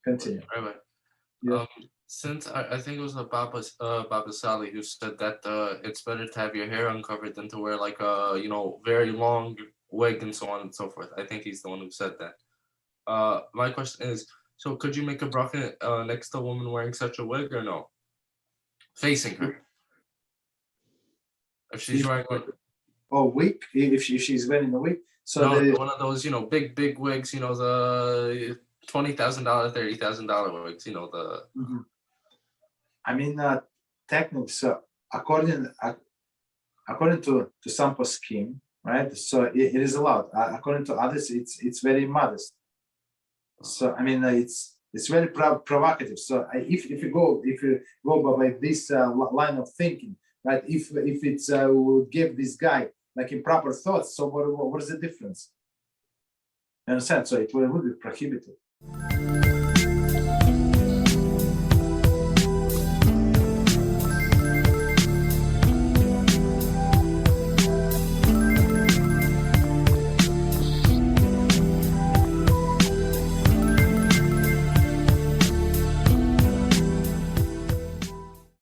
Continue. Rabbi. Yeah. Since I think it was a Baba Sali who said that it's better to have your hair uncovered than to wear like a very long wig and so on and so forth. I think he's the one who said that. My question is, so could you make a bracha next to a woman wearing such a wig or no? Facing her. If she's wearing like wig, if she's wearing a wig. So one of those, big wigs, the $20,000, $30,000 wigs, the. Mm-hmm. I mean, technically, so according to some poskim, right? So it is allowed. According to others, it's very modest. So I mean, it's very provocative. So if you go by this line of thinking, right? If it's would give this guy like improper thoughts, so what is the difference? You understand? So it would be prohibited.